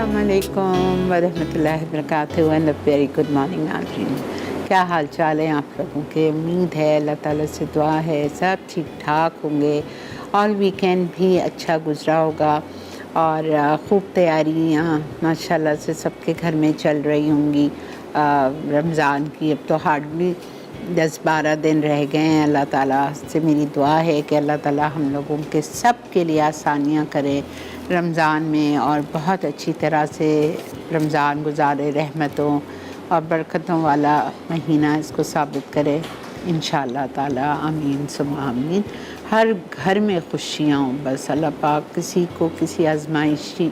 अस्सलामुअलैकुम वरहमतुल्लाहि वबरकातुहू and very good morning नाज़रीन। क्या हाल चाल है आप लोगों के? उम्मीद है, अल्लाह ताला से दुआ है सब ठीक ठाक होंगे और वीकेंड भी अच्छा गुजरा होगा और ख़ूब तैयारियाँ माशाल्लाह से सबके घर में चल रही होंगी रमज़ान की। अब तो हार्डली 10-12 दिन रह गए हैं। अल्लाह ताला से मेरी दुआ है कि अल्लाह ताला हम लोगों के सब के लिए आसानियाँ करे रमज़ान में और बहुत अच्छी तरह से रमज़ान गुजारे, रहमतों और बरकतों वाला महीना इसको साबित करे इंशाअल्लाह ताला। आमीन सुम्मा आमीन। हर घर में खुशियाँ हों, बस अल्लाह पाक किसी को किसी आजमाइशी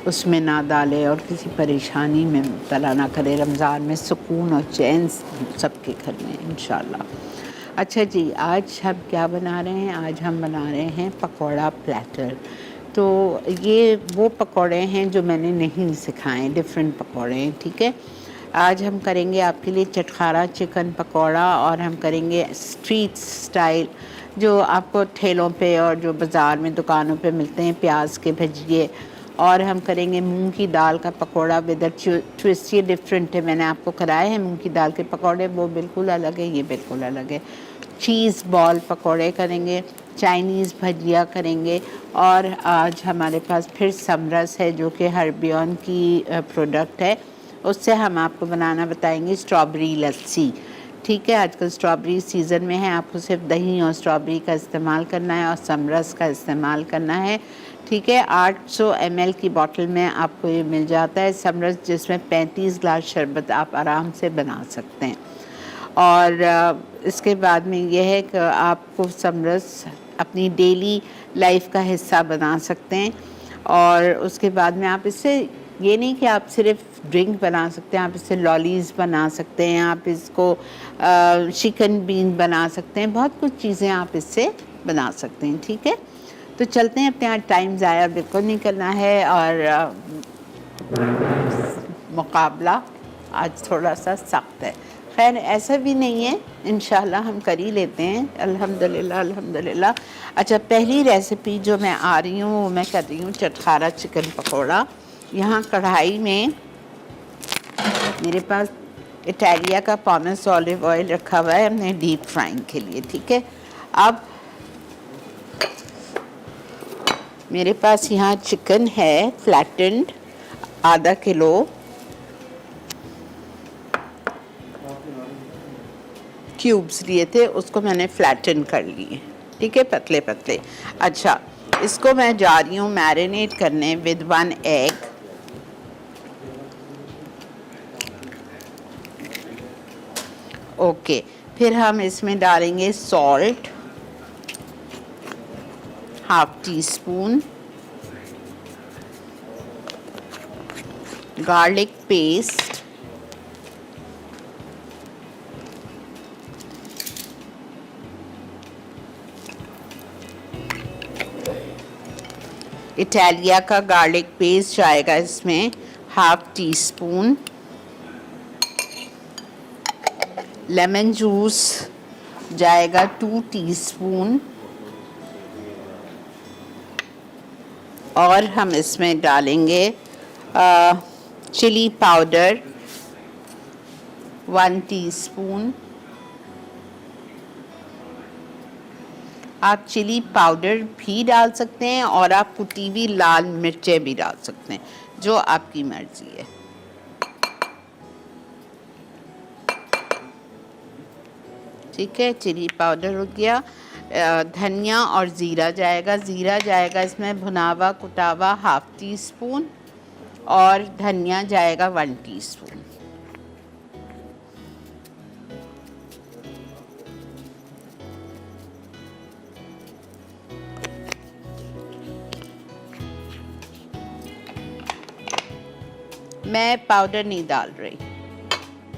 उसमें ना डाले और किसी परेशानी में मुब्तला ना करे। रमज़ान में सुकून और चैन सबके घर में इंशाअल्लाह। अच्छा जी, आज हम क्या बना रहे हैं? आज हम बना रहे हैं पकौड़ा प्लेटर। तो ये वो पकौड़े हैं जो मैंने नहीं सिखाए, डिफरेंट पकौड़े हैं, ठीक है। आज हम करेंगे आपके लिए चटखारा चिकन पकौड़ा और हम करेंगे स्ट्रीट स्टाइल जो आपको ठेलों पे और जो बाज़ार में दुकानों पे मिलते हैं, प्याज के भजिए। और हम करेंगे मूंग की दाल का पकौड़ा विद ट्विस्ट। ये डिफरेंट है, मैंने आपको कराए हैं मूंग की दाल के पकौड़े, वो बिल्कुल अलग है, ये बिल्कुल अलग है। चीज़ बॉल पकौड़े करेंगे, चाइनीज़ भजिया करेंगे और आज हमारे पास फिर समरस है जो कि हर्बियन की प्रोडक्ट है, उससे हम आपको बनाना बताएंगे स्ट्रॉबेरी लस्सी। ठीक है, आजकल स्ट्रॉबेरी सीज़न में है, आपको सिर्फ दही और स्ट्रॉबेरी का इस्तेमाल करना है और समरस का इस्तेमाल करना है। ठीक है, 800 ml की बॉटल में आपको ये मिल जाता है समरस, जिसमें 35 ग्लास शरबत आप आराम से बना सकते हैं। और इसके बाद में यह है कि आपको समरस अपनी डेली लाइफ का हिस्सा बना सकते हैं। और उसके बाद में आप इससे ये नहीं कि आप सिर्फ ड्रिंक बना सकते हैं, आप इससे लॉलीज़ बना सकते हैं, आप इसको चिकन बीन बना सकते हैं, बहुत कुछ चीज़ें आप इससे बना सकते हैं। ठीक है, तो चलते हैं, अपने यहाँ टाइम ज़ाया बिल्कुल नहीं करना है। और मुकाबला आज थोड़ा सा सख्त है, खैर ऐसा भी नहीं है, इंशाल्लाह हम कर ही लेते हैं, अल्हम्दुलिल्लाह अल्हम्दुलिल्लाह। अच्छा, पहली रेसिपी जो मैं आ रही हूँ वो मैं कर रही हूँ चटखारा चिकन पकौड़ा। यहाँ कढ़ाई में मेरे पास इटालिया का पॉमेस ऑलिव ऑयल रखा हुआ है हमने डीप फ्राइंग के लिए। ठीक है, अब मेरे पास यहाँ चिकन है फ्लैटेंड, आधा किलो। क्यूब्स लिए थे, उसको मैंने फ्लैटन कर लिए, ठीक है, पतले पतले। अच्छा, इसको मैं जा रही हूँ मैरिनेट करने विद 1 एग। ओके, फिर हम इसमें डालेंगे salt ½ teaspoon, garlic paste, Italia का गार्लिक पेस्ट जाएगा इसमें ½ टीस्पून, लेमन जूस जाएगा 2 टीस्पून और हम इसमें डालेंगे चिली पाउडर 1 टीस्पून। आप चिली पाउडर भी डाल सकते हैं और आप कुटी हुई लाल मिर्चें भी डाल सकते हैं, जो आपकी मर्ज़ी है। ठीक है, चिली पाउडर हो गया। धनिया और ज़ीरा जाएगा, ज़ीरा जाएगा इसमें भुनावा कुटावा ½ टीस्पून और धनिया जाएगा 1 टीस्पून। मैं पाउडर नहीं डाल रही,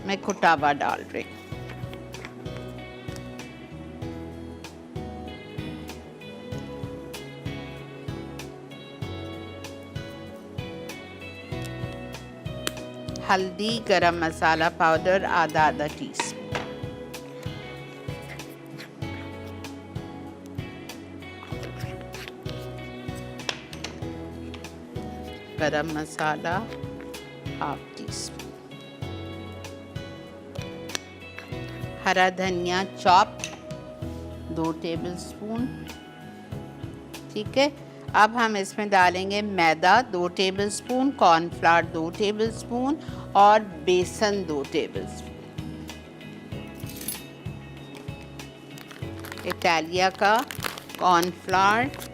मैं कुटावा डाल रही। हल्दी गरम मसाला पाउडर आधा टीस्पून। गरम मसाला हाफ टी स्पून, हरा धनिया चॉप 2 टेबलस्पून। ठीक है, अब हम इसमें डालेंगे मैदा 2 टेबलस्पून, कॉर्नफ्लावर 2 टेबलस्पून और बेसन 2 टेबलस्पून। इटालिया का कॉर्नफ्लावर,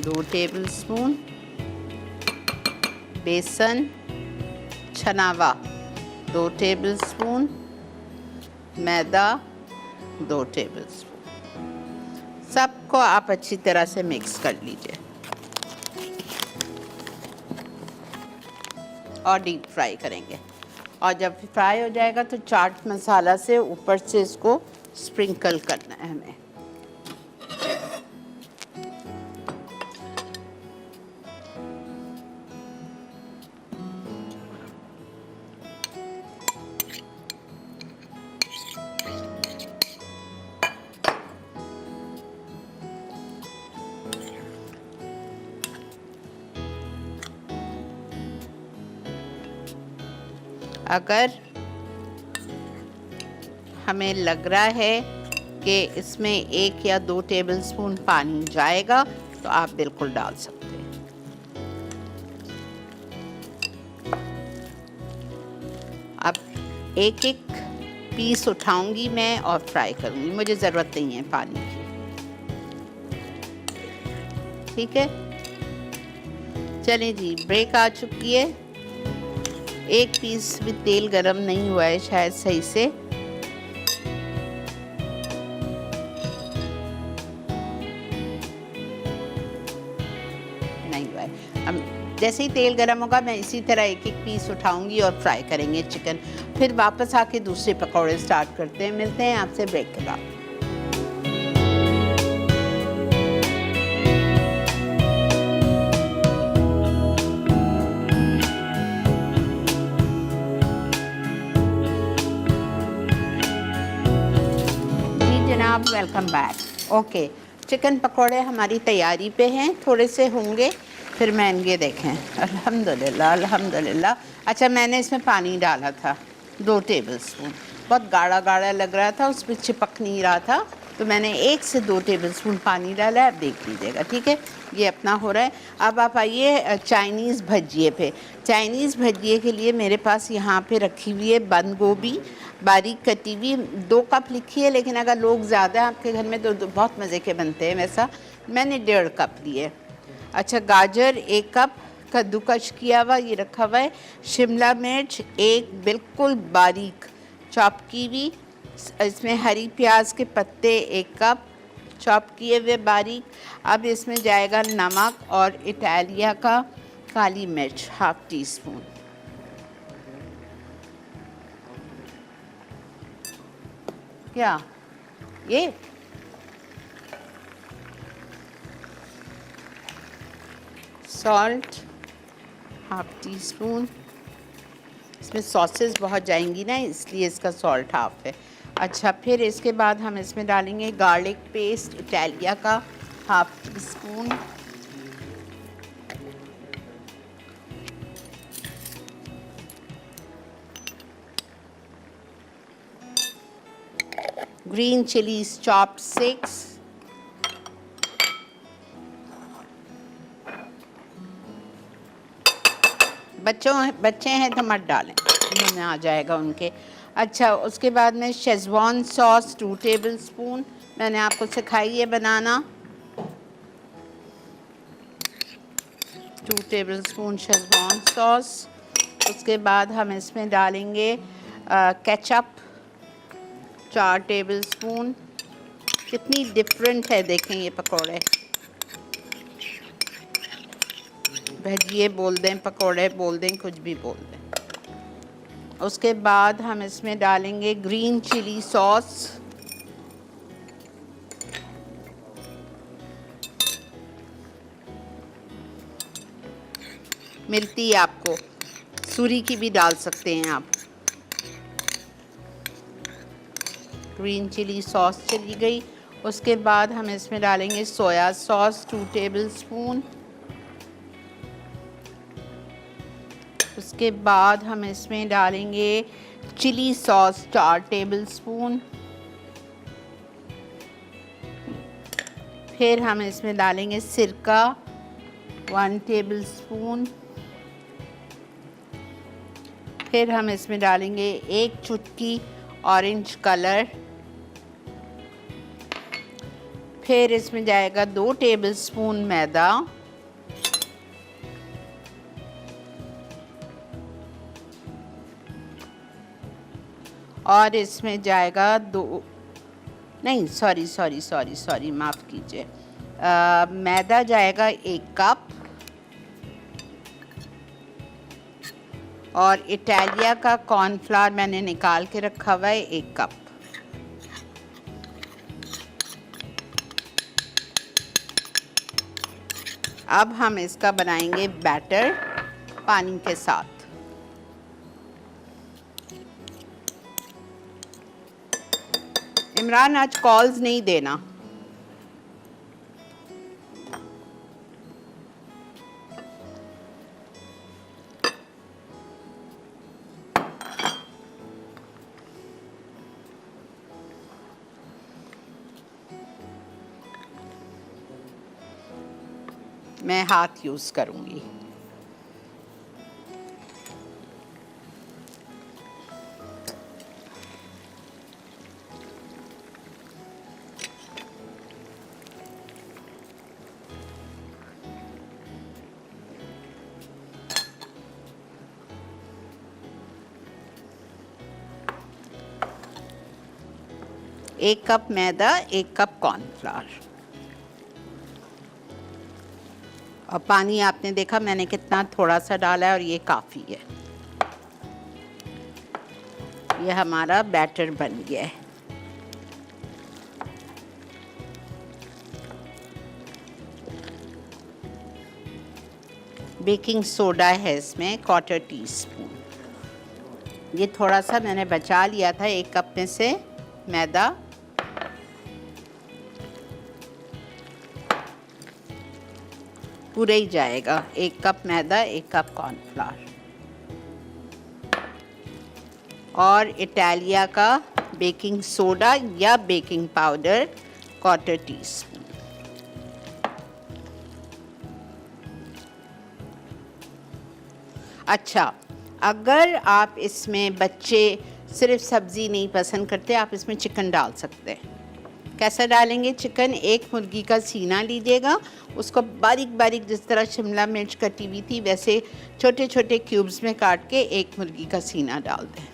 दो टेबलस्पून, बेसन छनावा 2 टेबलस्पून, मैदा 2 टेबलस्पून। सबको आप अच्छी तरह से मिक्स कर लीजिए और डीप फ्राई करेंगे। और जब फ्राई हो जाएगा तो चाट मसाला से ऊपर से इसको स्प्रिंकल करना है हमें। अगर हमें लग रहा है कि इसमें 1 या 2 टेबलस्पून पानी जाएगा तो आप बिल्कुल डाल सकते हैं। अब एक पीस उठाऊंगी मैं और फ्राई करूंगी, मुझे ज़रूरत नहीं है पानी की। ठीक है, चलें जी, ब्रेक आ चुकी है। एक पीस भी तेल गरम नहीं हुआ है शायद सही से। नहीं हुआ है। अब जैसे ही तेल गरम होगा मैं इसी तरह एक पीस उठाऊंगी और फ्राई करेंगे चिकन। फिर वापस आके दूसरे पकौड़े स्टार्ट करते हैं। मिलते हैं आपसे ब्रेक के बाद। जनाब वेलकम बैक। ओके, चिकन पकोड़े हमारी तैयारी पे हैं, थोड़े से होंगे फिर मैंगे देखें। अल्हम्दुलिल्लाह अल्हम्दुलिल्लाह। अच्छा, मैंने इसमें पानी डाला था 2 टेबलस्पून। बहुत गाढ़ा गाढ़ा लग रहा था, उस पर चिपक नहीं रहा था, तो मैंने 1 से 2 टेबलस्पून पानी डाला है। अब देख लीजिएगा। ठीक है, ये अपना हो रहा है। अब आप आइए चाइनीज़ भजिए पे। चाइनीज़ भजिए के लिए मेरे पास यहाँ पे रखी हुई है बंद गोभी बारीक कटी हुई, 2 कप लिखी है, लेकिन अगर लोग ज़्यादा आपके घर में तो बहुत मज़े के बनते हैं। वैसा मैंने 1.5 कप लिए। अच्छा, गाजर 1 कप कद्दूकश किया हुआ ये रखा हुआ है। शिमला मिर्च 1 बिल्कुल बारीक चॉप की हुई। इसमें हरी प्याज के पत्ते 1 कप चॉप किए हुए बारीक। अब इसमें जाएगा नमक और इटालिया का काली मिर्च हाफ टी स्पून। क्या ये सॉल्ट हाफ टी स्पून। इसमें सॉसेस बहुत जाएंगी ना, इसलिए इसका सॉल्ट हाफ है। अच्छा, फिर इसके बाद हम इसमें डालेंगे गार्लिक पेस्ट इटालिया का half tea spoon. Green chillies chopped 6। बच्चे हैं तो मत डालें, मुँह में आ जाएगा उनके। अच्छा, उसके बाद में शेज़वान सॉस 2 टेबलस्पून मैंने आपको सिखाई है बनाना। 2 टेबलस्पून शेज़वान सॉस। उसके बाद हम इसमें डालेंगे केचप 4 टेबलस्पून। कितनी डिफरेंट है देखें ये पकोड़े। भजिए बोल दें, पकोड़े बोल दें, कुछ भी बोल दें। उसके बाद हम इसमें डालेंगे ग्रीन चिली सॉस। मिलती है आपको, सूरी की भी डाल सकते हैं आप। ग्रीन चिली सॉस चली गई। उसके बाद हम इसमें डालेंगे सोया सॉस 2 टेबलस्पून। उसके बाद हम इसमें डालेंगे चिली सॉस 4 टेबलस्पून। फिर हम इसमें डालेंगे सिरका 1 टेबलस्पून। फिर हम इसमें डालेंगे 1 चुटकी ऑरेंज कलर। फिर इसमें जाएगा 2 टेबलस्पून मैदा। और इसमें जाएगा सॉरी माफ़ कीजिए, मैदा जाएगा 1 कप। और इटालिया का कॉर्नफ्लावर मैंने निकाल के रखा हुआ है 1 कप। अब हम इसका बनाएंगे बैटर पानी के साथ। इमरान आज कॉल्स नहीं देना। मैं हाथ यूज़ करूँगी। एक कप मैदा, 1 कप कॉर्नफ्लावर। और पानी आपने देखा मैंने कितना थोड़ा सा डाला है और ये काफ़ी है। ये हमारा बैटर बन गया है। बेकिंग सोडा है इसमें 1/4 टीस्पून। ये थोड़ा सा मैंने बचा लिया था 1 कप में से मैदा। पूरा ही जाएगा, 1 कप मैदा 1 कप कॉर्नफ्लावर। और इटालिया का बेकिंग सोडा या बेकिंग पाउडर 1/4 टीस्पून। अच्छा, अगर आप इसमें बच्चे सिर्फ सब्ज़ी नहीं पसंद करते, आप इसमें चिकन डाल सकते हैं। कैसा डालेंगे चिकन? 1 मुर्गी का सीना लीजिएगा, उसको बारीक बारीक जिस तरह शिमला मिर्च कटी हुई थी वैसे छोटे छोटे क्यूब्स में काट के 1 मुर्गी का सीना डाल दें।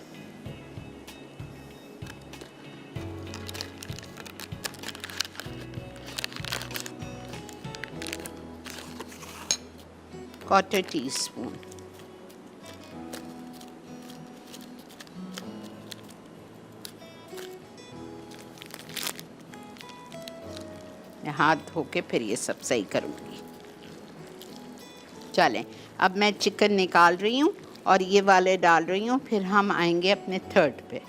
Quarter teaspoon. हाथ धो के फिर ये सब सही करूँगी। चलें, अब मैं चिकन निकाल रही हूँ और ये वाले डाल रही हूँ, फिर हम आएंगे अपने थर्ड पे।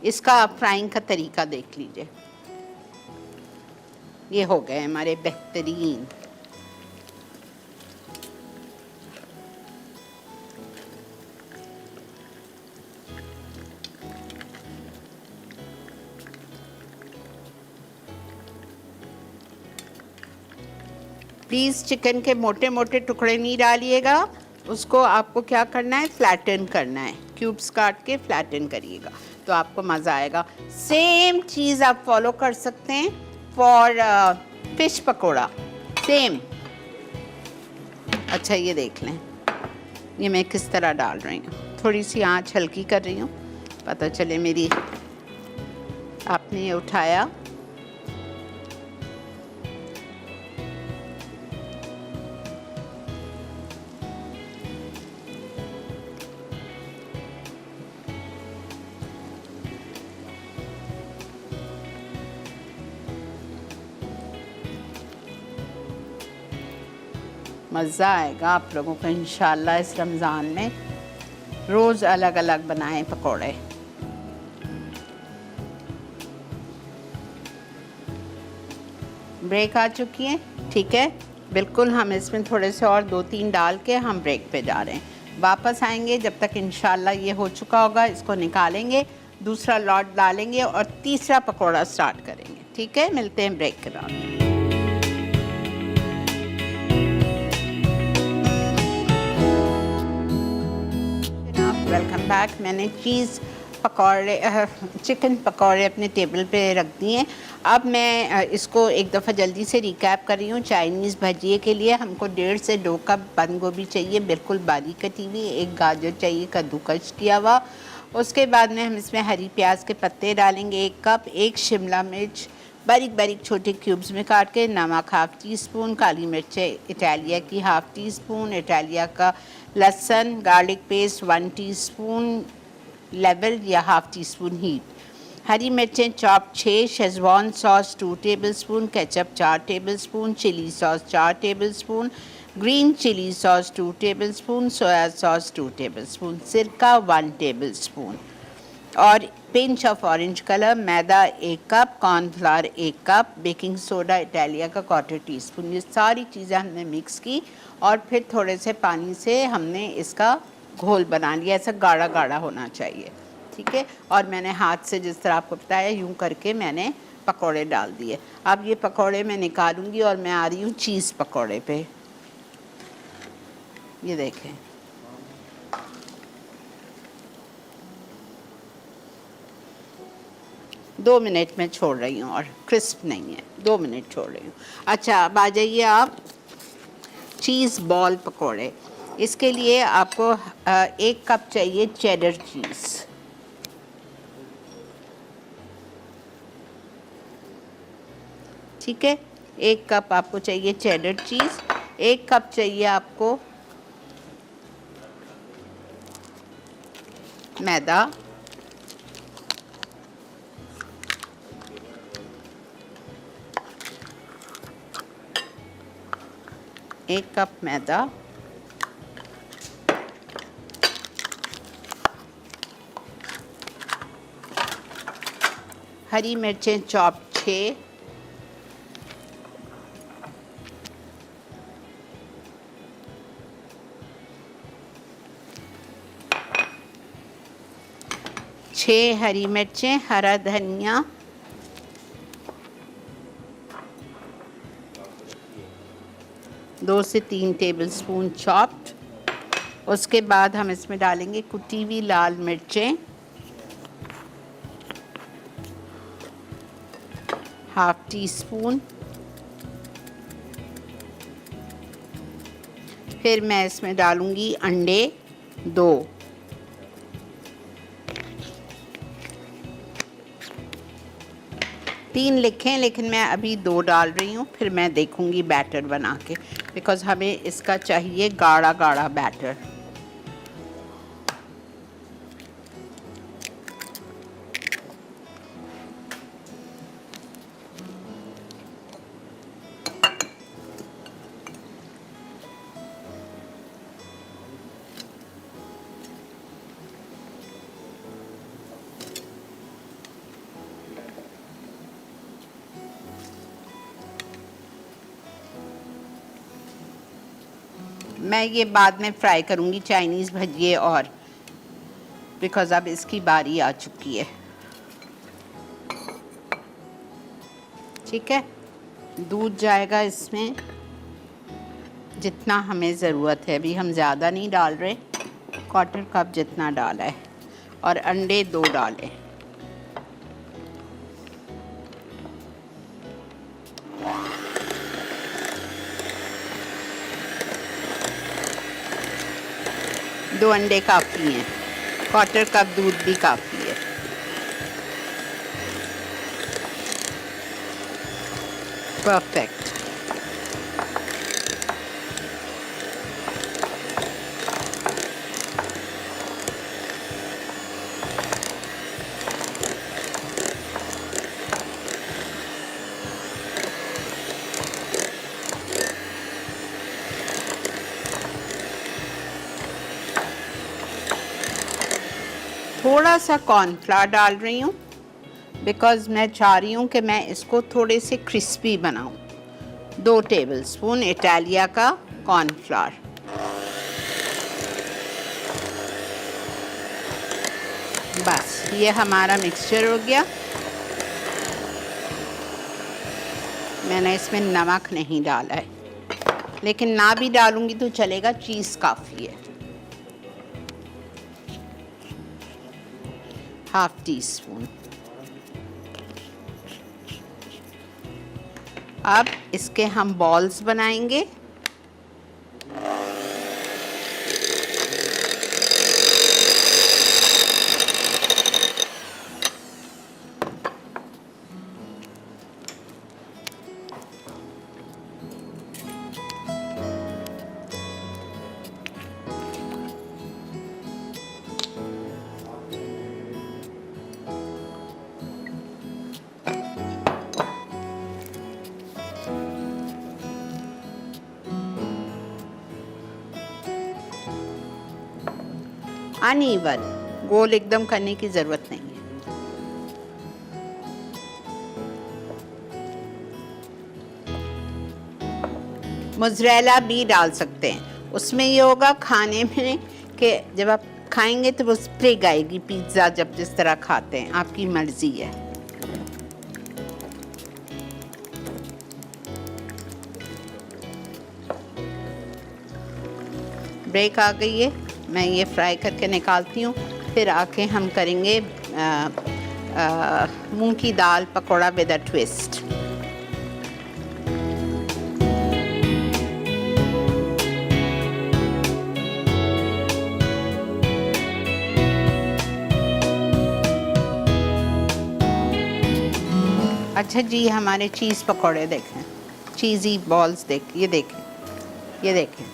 इसका आप फ्राइंग का तरीका देख लीजिए। ये हो गए हमारे बेहतरीन। प्लीज़ चिकन के मोटे मोटे टुकड़े नहीं डालिएगा, उसको आपको क्या करना है, फ्लैटन करना है। क्यूब्स काट के फ्लैटन करिएगा तो आपको मज़ा आएगा। सेम चीज़ आप फॉलो कर सकते हैं फॉर फिश पकोड़ा, सेम। अच्छा, ये देख लें, ये मैं किस तरह डाल रही हूँ। थोड़ी सी आंच हल्की कर रही हूँ, पता चले मेरी। आपने ये उठाया, मज़ा आएगा आप लोगों को इंशाल्लाह। इस रमज़ान में रोज़ अलग अलग बनाएं पकोड़े। ब्रेक आ चुकी है, ठीक है। बिल्कुल हम इसमें थोड़े से और 2-3 डाल के हम ब्रेक पे जा रहे हैं। वापस आएंगे जब तक इंशाल्लाह ये हो चुका होगा, इसको निकालेंगे, दूसरा लॉट डालेंगे और तीसरा पकौड़ा स्टार्ट करेंगे, ठीक है। मिलते हैं ब्रेक के बाद। Welcome back. मैंने चीज़ पकौड़े चिकन पकौड़े अपने टेबल पे रख दिए हैं। अब मैं इसको एक दफ़ा जल्दी से रिकैप कर रही हूँ। चाइनीज़ भजिए के लिए हमको 1.5 से 2 कप बंद गोभी चाहिए, बिल्कुल बारीक कटी हुई। 1 गाजर चाहिए कद्दूकस किया हुआ। उसके बाद में हम इसमें हरी प्याज के पत्ते डालेंगे 1 कप, 1 शिमला मिर्च बारीक बारीक छोटे क्यूब्स में काट के, नमक 1/2 टीस्पून, काली मिर्चें इटालिया की 1/2 टीस्पून, इटालिया का लहसुन गार्लिक पेस्ट 1 टीस्पून लेवल या 1/2 टीस्पून हीट, हरी मिर्चें chop 6, Schezwan sauce 2 tablespoon, ketchup 4 tablespoon, chilli sauce 4 tablespoon, green chilli sauce 2 tablespoon, soya sauce 2 tablespoon, सिरका 1 टेबलस्पून और पिंच ऑफ ऑरेंज कलर, मैदा 1 cup, cornflour 1 cup, baking soda इटालिया का 1/4 teaspoon. ये सारी चीज़ें हमने मिक्स की और फिर थोड़े से पानी से हमने इसका घोल बना लिया। ऐसा गाढ़ा गाढ़ा होना चाहिए, ठीक है। और मैंने हाथ से जिस तरह आपको बताया यूँ करके मैंने पकोड़े डाल दिए। अब ये पकोड़े मैं निकालूंगी और मैं आ रही हूँ चीज़ पकोड़े पे। ये देखें, दो मिनट में छोड़ रही हूँ और क्रिस्प नहीं है, 2 मिनट छोड़ रही हूँ। अच्छा, अब आ जाइए आप चीज़ बॉल पकोड़े। इसके लिए आपको 1 कप चाहिए चेडर चीज़, ठीक है। 1 कप आपको चाहिए चेडर चीज़, 1 कप चाहिए आपको मैदा, एक कप मैदा, हरी मिर्चें चॉप 6, हरी मिर्चें, हरा धनिया, 2 से 3 टेबलस्पून चॉप्ड। उसके बाद हम इसमें डालेंगे कुटी हुई लाल मिर्चें 1/2 टीस्पून। फिर मैं इसमें डालूंगी अंडे 2, तीन लिखें लेकिन मैं अभी 2 डाल रही हूँ, फिर मैं देखूंगी बैटर बना के, बिकॉज़ हमें इसका चाहिए गाढ़ा गाढ़ा बैटर। मैं ये बाद में फ्राई करूँगी चाइनीज़ भजिए और, बिकॉज़ अब इसकी बारी आ चुकी है, ठीक है। दूध जाएगा इसमें जितना हमें ज़रूरत है, अभी हम ज़्यादा नहीं डाल रहे, 1/4 कप जितना डाला है, और अंडे 2 डालें। दो अंडे काफ़ी हैं, 1/4 कप दूध भी काफ़ी है। परफेक्ट। थोड़ा सा कॉर्नफ्लावर डाल रही हूँ, बिकॉज़ मैं चाह रही हूँ कि मैं इसको थोड़े से क्रिस्पी बनाऊँ, 2 टेबलस्पून इटालिया का कॉर्नफ्लावर। बस ये हमारा मिक्सचर हो गया। मैंने इसमें नमक नहीं डाला है, लेकिन ना भी डालूंगी तो चलेगा, चीज़ काफ़ी है। ½ टीस्पून। अब इसके हम बॉल्स बनाएंगे। अनइवन, गोल एकदम करने की ज़रूरत नहीं है। मोज़रेला भी डाल सकते हैं, उसमें ये होगा खाने में कि जब आप खाएंगे तो वो स्प्रिग आएगी। पिज़्ज़ा जब जिस तरह खाते हैं, आपकी मर्ज़ी है। ब्रेक आ गई है, मैं ये फ्राई करके निकालती हूँ। फिर आके हम करेंगे मूंग की दाल पकौड़ा विद अ ट्विस्ट। अच्छा जी, हमारे चीज़ पकौड़े देखें, चीज़ी बॉल्स देख, ये देखें, ये देखें।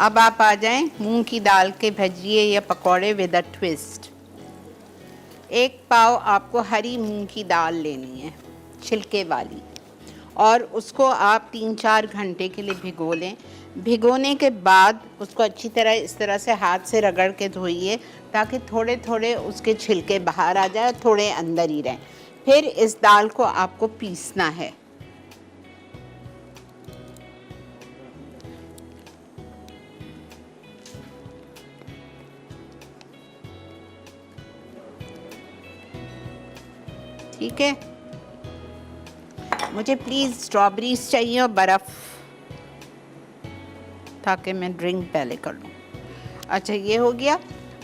अब आप आ जाएं मूंग की दाल के भजिए या पकौड़े विद अ ट्विस्ट। 1 पाव आपको हरी मूंग की दाल लेनी है, छिलके वाली, और उसको आप 3-4 घंटे के लिए भिगो लें। भिगोने के बाद उसको अच्छी तरह इस तरह से हाथ से रगड़ के धोइए, ताकि थोड़े थोड़े उसके छिलके बाहर आ जाए, थोड़े अंदर ही रहें। फिर इस दाल को आपको पीसना है। ठीक है, मुझे प्लीज़ स्ट्रॉबेरीज चाहिए और बर्फ़, ताकि मैं ड्रिंक पहले कर लूँ। अच्छा, ये हो गया।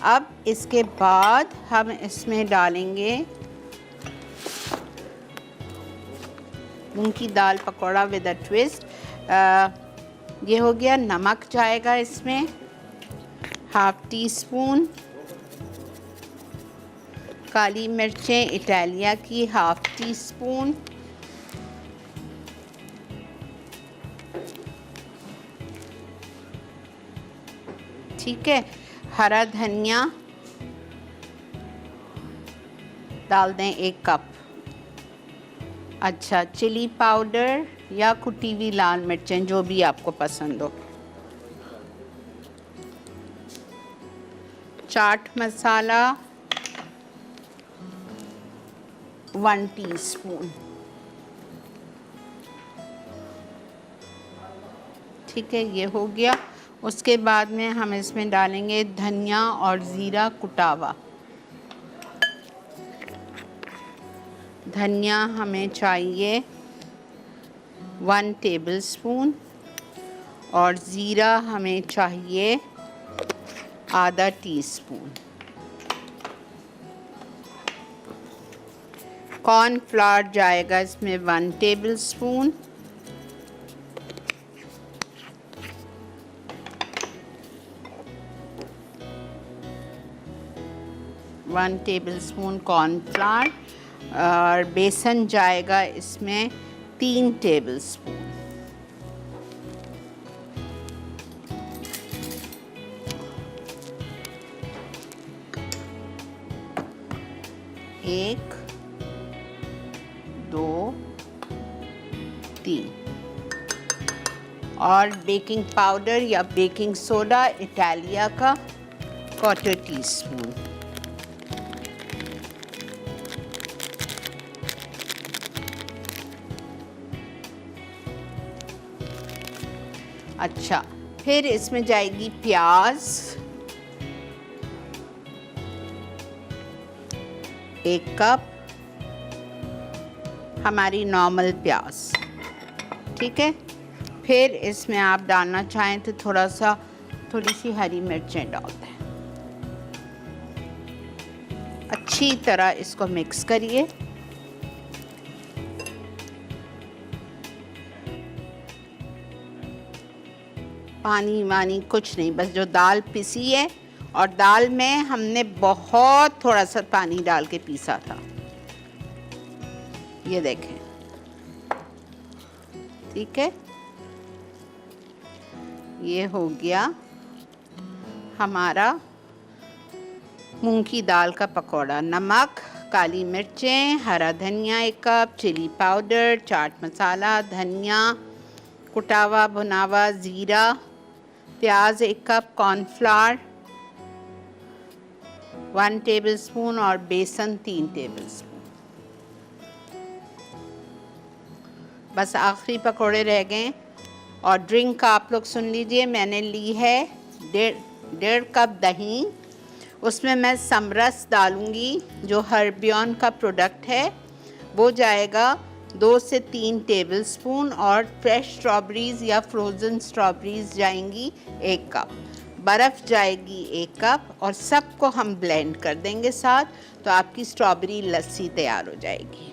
अब इसके बाद हम इसमें डालेंगे मूंग की दाल पकौड़ा विद अ ट्विस्ट। ये हो गया। नमक जाएगा इसमें ½ टीस्पून, काली मिर्चें इटालिया की ½ टीस्पून, ठीक है। हरा धनिया डाल दें 1 कप। अच्छा, चिली पाउडर या कुटी हुई लाल मिर्चें, जो भी आपको पसंद हो। चाट मसाला 1 टीस्पून, ठीक है, ये हो गया। उसके बाद में हम इसमें डालेंगे धनिया और ज़ीरा कुटा हुआ। धनिया हमें चाहिए 1 टेबलस्पून और ज़ीरा हमें चाहिए ½ टीस्पून। कॉर्नफ्लावर जाएगा इसमें 1 टेबलस्पून। वन टेबलस्पून कॉर्नफ्लावर, और बेसन जाएगा इसमें 3 टेबलस्पून। एक, 2, 3, और बेकिंग पाउडर या बेकिंग सोडा इटालिया का 1/4 टीस्पून। अच्छा, फिर इसमें जाएगी प्याज 1 कप, हमारी नॉर्मल प्याज, ठीक है। फिर इसमें आप डालना चाहें तो थोड़ी सी हरी मिर्चें डाल दें। अच्छी तरह इसको मिक्स करिए। पानी वानी कुछ नहीं, बस जो दाल पिसी है, और दाल में हमने बहुत थोड़ा सा पानी डाल के पीसा था, ये देखें, ठीक है। ये हो गया हमारा मूंग की दाल का पकौड़ा। नमक, काली मिर्चें, हरा धनिया 1 cup, chilli powder, chaat masala, धनिया कुटा हुआ भुना हुआ, ज़ीरा, प्याज 1 कप, कॉर्नफ्लावर 1 टेबलस्पून और बेसन 3 टेबलस्पून। बस आखिरी पकोड़े रह गए। और ड्रिंक आप लोग सुन लीजिए, मैंने ली है 1.5 कप दही, उसमें मैं समरस डालूँगी जो हर्बियन का प्रोडक्ट है, वो जाएगा 2 से 3 टेबलस्पून, और फ्रेश स्ट्रॉबेरीज़ या फ्रोज़न स्ट्रॉबेरीज़ जाएंगी 1 कप, बर्फ़ जाएगी 1 कप, और सबको हम ब्लेंड कर देंगे साथ, तो आपकी स्ट्रॉबेरी लस्सी तैयार हो जाएगी।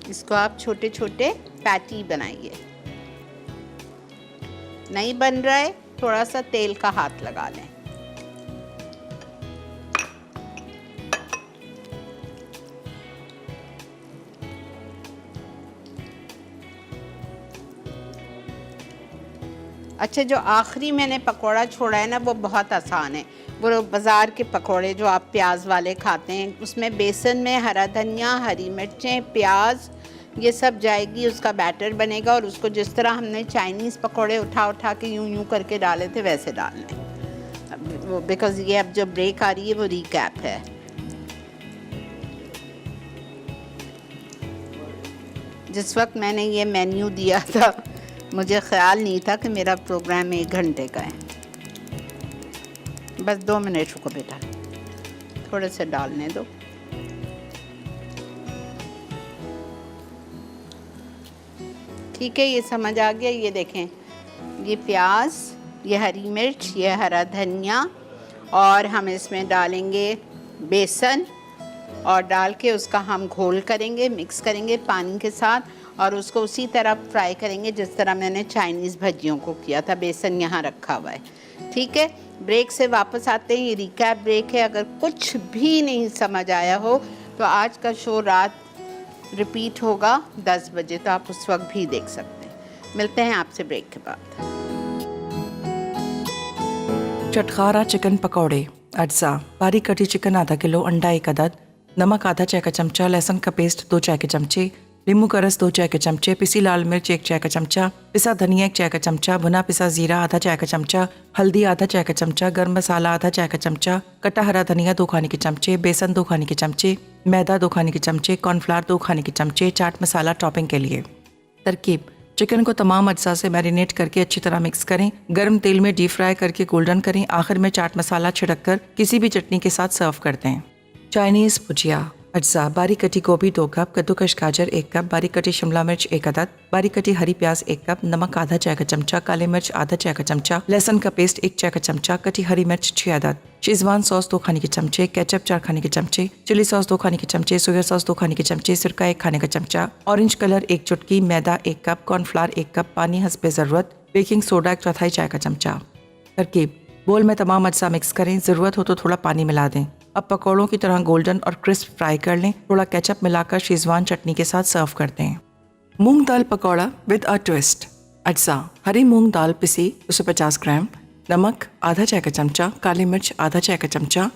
इसको आप छोटे छोटे पैटी बनाइए। नहीं बन रहा है, थोड़ा सा तेल का हाथ लगा लें। अच्छा, जो आखिरी मैंने पकोड़ा छोड़ा है ना, वो बहुत आसान है। वो बाज़ार के पकोड़े जो आप प्याज वाले खाते हैं, उसमें बेसन में हरा धनिया, हरी मिर्चें, प्याज, ये सब जाएगी, उसका बैटर बनेगा, और उसको जिस तरह हमने चाइनीज़ पकोड़े उठा के यूं करके डाले थे वैसे डालने। बिकॉज़ ये अब जो ब्रेक आ रही है वो रिकैप है। जिस वक्त मैंने ये मेन्यू दिया था, मुझे ख्याल नहीं था कि मेरा प्रोग्राम 1 घंटे का है। बस 2 मिनट रुको बेटा, थोड़े से डालने दो। ठीक है, ये समझ आ गया। ये देखें, ये प्याज, ये हरी मिर्च, ये हरा धनिया, और हम इसमें डालेंगे बेसन, और डाल के उसका हम घोल करेंगे, मिक्स करेंगे पानी के साथ, और उसको उसी तरह फ्राई करेंगे जिस तरह मैंने चाइनीज़ भजियों को किया था। बेसन यहाँ रखा हुआ है, ठीक है। ब्रेक से वापस आते हैं, ये रिकैप ब्रेक है। अगर कुछ भी नहीं समझ आया हो तो आज का शो रात रिपीट होगा 10 बजे, तो आप उस वक्त भी देख सकते हैं। मिलते हैं आपसे ब्रेक के बाद। चटखारा चिकन पकौड़े। अज्जा: बारीक कटी चिकन आधा किलो, अंडा 1 अदद, नमक आधा चाय का चमचा, लहसुन का पेस्ट 2 चाय के चमचे, नींबू का रस 2 चाय के चमचे, पिसी लाल मिर्च 1 चाय का चमचा, पिसा धनिया 1 चाय का चमचा, भुना पिसा जीरा आधा चाय का चमचा, हल्दी आधा चाय का चमचा, गर्म मसाला आधा चाय का चमचा, कटा हरा धनिया 2 खाने के चमचे, बेसन 2 खाने के चमचे, मैदा 2 खाने के चमचे, कॉर्नफ्लावर 2 खाने के चमचे, चाट मसाला टॉपिंग के लिए। तरकीब: चिकन को तमाम अज्जा से मैरिनेट करके अच्छी तरह मिक्स करें, गर्म तेल में डीप फ्राई करके गोल्डन करें, आखिर में चाट मसाला छिड़क कर किसी भी चटनी के साथ सर्व कर दें। चाइनीज़ भुजिया। अज्जा: बारीक कटी गोभी 2 कप, कद्दूकश गाजर 1 कप, बारीक कटी शिमला मिर्च 1 अदद, बारीक कटी हरी प्याज 1 कप, नमक आधा चाय का चमचा, काली मिर्च आधा चाय का चमचा, लहसुन का पेस्ट 1 चाय का चमचा, कटी हरी मिर्च 6 अदद, शेजवान सॉस 2 खाने के चमचे, केचप 4 खाने के चमचे, चिली सॉस 2 खाने के चमचे, सोया सॉस 2 खाने के चमचे, सिरका 1 खाने का चमचा, ऑरेंज कलर 1 चुटकी, मैदा 1 कप, कॉर्नफ्लावर 1 कप, पानी हस्बे ज़रूरत, बेकिंग सोडा 1/4 चाय का चमचा। तरकीब: बोल में तमाम अज्जा मिक्स करें, ज़रूरत हो तो थोड़ा पानी मिला दें। अब पकौड़ों की तरह गोल्डन और क्रिस्प फ्राई कर लें, थोड़ा केचप मिलाकर शेजवान चटनी के साथ सर्व करते हैं। मूंग दाल पकौड़ा विद अ ट्विस्ट। अज्जा: हरी मूंग दाल पिसी 250 ग्राम, नमक आधा चाय का चमचा, काली मिर्च आधा चाय का चमचा,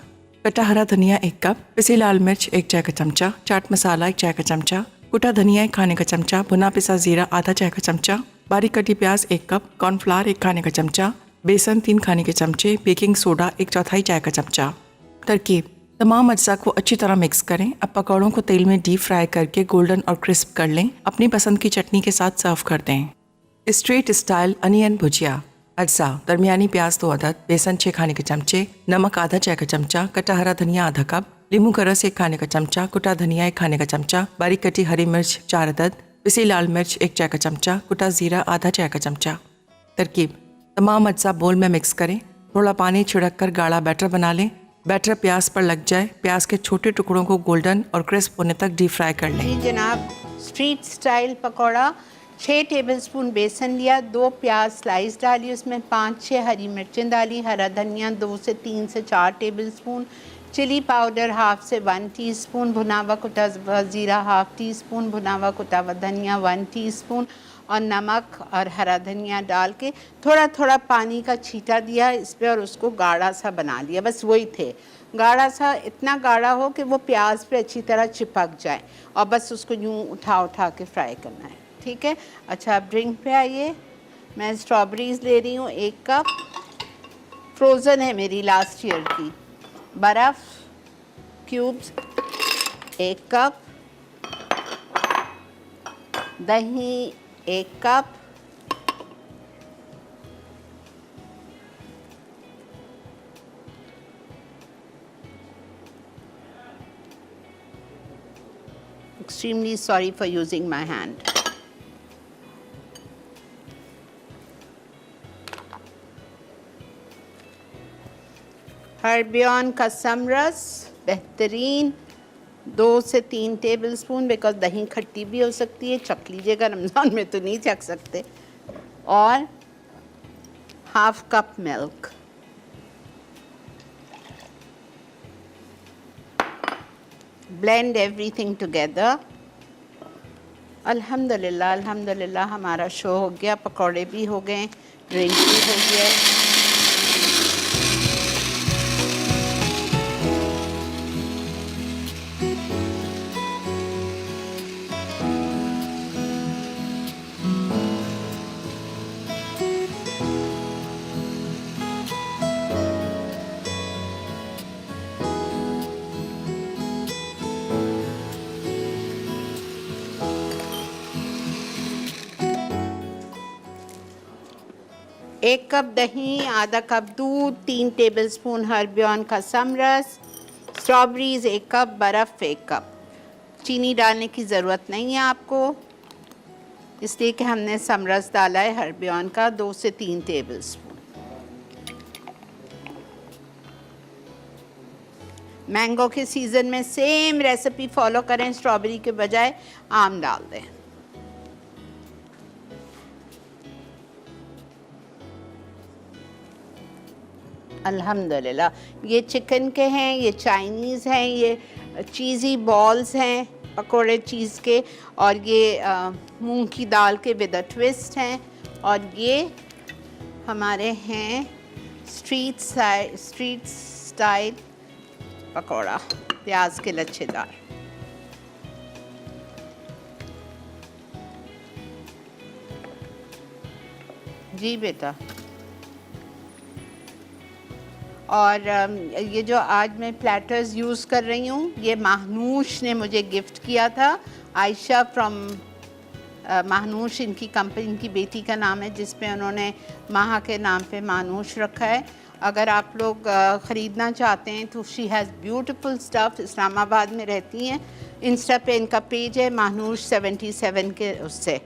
कटा हरा धनिया 1 कप, पिसी लाल मिर्च 1 चाय का चमचा, चाट मसाला 1 चाय का चमचा, कुटा धनिया 1 खाने का चमचा, भुना पिसा जीरा आधा चाय का चमचा, बारीक कटी प्याज 1 कप, कॉर्नफ्लावर 1 खाने का चमचा, बेसन 3 खाने के चमचे, बेकिंग सोडा 1/4 चाय का चमचा। तरकीब: तमाम अज्जा को अच्छी तरह मिक्स करें। अब पकौड़ों को तेल में डीप फ्राई करके गोल्डन और क्रिस्प कर लें। अपनी पसंद की चटनी के साथ सर्व कर दें। स्ट्रीट स्टाइल अनियन भुजिया। अज्जा: दरमियानी प्याज 2 अदद, बेसन 6 खाने के चमचे, नमक आधा चाय का चमचा, कटा हरा धनिया आधा कप, लींबू का रस 1 खाने का चमचा, कुटा धनिया 1 खाने का चमचा, बारीक कटी हरी मिर्च 4 अदद, पिसी लाल मिर्च 1 चाय का चमचा, कुटा जीरा आधा चाय का चमचा। तरकीब: तमाम अज्जा बोल में मिक्स करें। थोड़ा पानी छिड़क कर गाढ़ा बैटर बना लें। बैटर प्याज पर लग जाए। प्याज के छोटे टुकड़ों को गोल्डन और क्रिस्प होने तक डीप फ्राई कर लें। जी जनाब, स्ट्रीट स्टाइल पकौड़ा। 6 टेबलस्पून बेसन लिया, 2 प्याज स्लाइस डाली, उसमें 5-6 हरी मिर्चें डाली, हरा धनिया 2 से 3 से 4 टेबलस्पून, चिली पाउडर 1/2 से 1 टीस्पून, भुना हुआ कुटा ज़ीरा 1/2 टीस्पून, भुना हुआ कुटा हुआ धनिया 1 टीस्पून और नमक और हरा धनिया डाल के थोड़ा थोड़ा पानी का छींटा दिया इस पर और उसको गाढ़ा सा बना लिया। बस वही थे, गाढ़ा सा, इतना गाढ़ा हो कि वो प्याज पे अच्छी तरह चिपक जाए और बस उसको यूँ उठा उठा के फ्राई करना है। ठीक है। अच्छा, अब ड्रिंक पे आइए। मैं स्ट्रॉबेरीज़ ले रही हूँ 1 कप, फ्रोज़न है मेरी लास्ट ईयर की। बर्फ़ क्यूब्स 1 कप, दही 1 cup, extremely sorry for using my hand. Harbin का समरस बेहतरीन 2 से 3 टेबलस्पून, बिकॉज दही खट्टी भी हो सकती है, चख लीजिएगा, रमज़ान में तो नहीं चख सकते। और 1/2 cup milk. Blend everything together. अल्हम्दुलिल्लाह अल्हम्दुलिल्लाह हमारा शो हो गया, पकौड़े भी हो गए, ड्रिंक भी हो गया। एक कप दही, आधा कप दूध, 3 टेबलस्पून हर्बियन का समरस, स्ट्रॉबेरीज़ 1 कप, बर्फ़ 1 कप। चीनी डालने की ज़रूरत नहीं है आपको, इसलिए कि हमने समरस डाला है हर्बियन का 2 से 3 टेबलस्पून। मैंगो के सीज़न में सेम रेसिपी फॉलो करें, स्ट्रॉबेरी के बजाय आम डाल दें। अल्हम्दुलिल्लाह। ये चिकन के हैं, ये चाइनीज़ हैं, ये चीज़ी बॉल्स हैं पकोड़े चीज़ के, और ये मूंग की दाल के विद अ ट्विस्ट हैं, और ये हमारे हैं स्ट्रीट स्टाइल पकोड़ा, प्याज के लच्छेदार। जी बेटा। और ये जो आज मैं प्लेटर्स यूज़ कर रही हूँ, ये महानूश ने मुझे गिफ्ट किया था। आयशा फ्रॉम महानूश इनकी कंपनी, इनकी बेटी का नाम है, जिस पे उन्होंने माहा के नाम पे महानूश रखा है। अगर आप लोग ख़रीदना चाहते हैं तो she has beautiful stuff. Islamabad में रहती हैं। इंस्टा पे इनका पेज है महानूश 77 के उससे।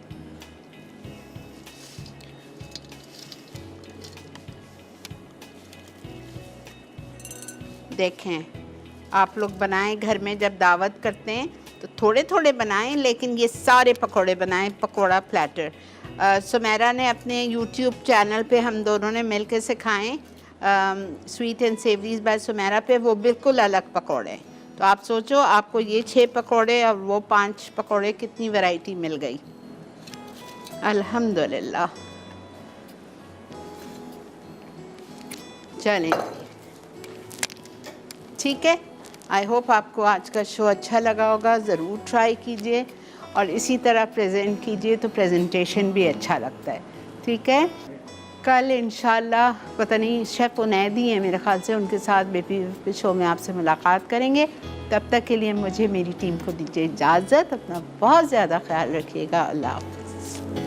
देखें, आप लोग बनाएं घर में, जब दावत करते हैं तो थोड़े थोड़े बनाएं, लेकिन ये सारे पकोड़े बनाएं, पकोड़ा प्लेटर। सुमेरा ने अपने यूट्यूब चैनल पे हम दोनों ने मिल के सिखाएँ, sweet and savouries by Sumera पे, वो बिल्कुल अलग पकोड़े हैं। तो आप सोचो, आपको ये 6 पकोड़े और वो 5 पकोड़े, कितनी वैरायटी मिल गई। अल्हम्दुलिल्लाह। चलें, ठीक है। आई होप आपको आज का शो अच्छा लगा होगा। ज़रूर ट्राई कीजिए और इसी तरह प्रेजेंट कीजिए तो प्रेजेंटेशन भी अच्छा लगता है। ठीक है। कल इंशाल्लाह पता नहीं शेफ़ उनैदी हैं मेरे ख्याल से, उनके साथ बेबी शो में आपसे मुलाकात करेंगे। तब तक के लिए मुझे मेरी टीम को दीजिए इजाज़त। अपना बहुत ज़्यादा ख्याल रखिएगा। अल्लाह हाफ़िज़।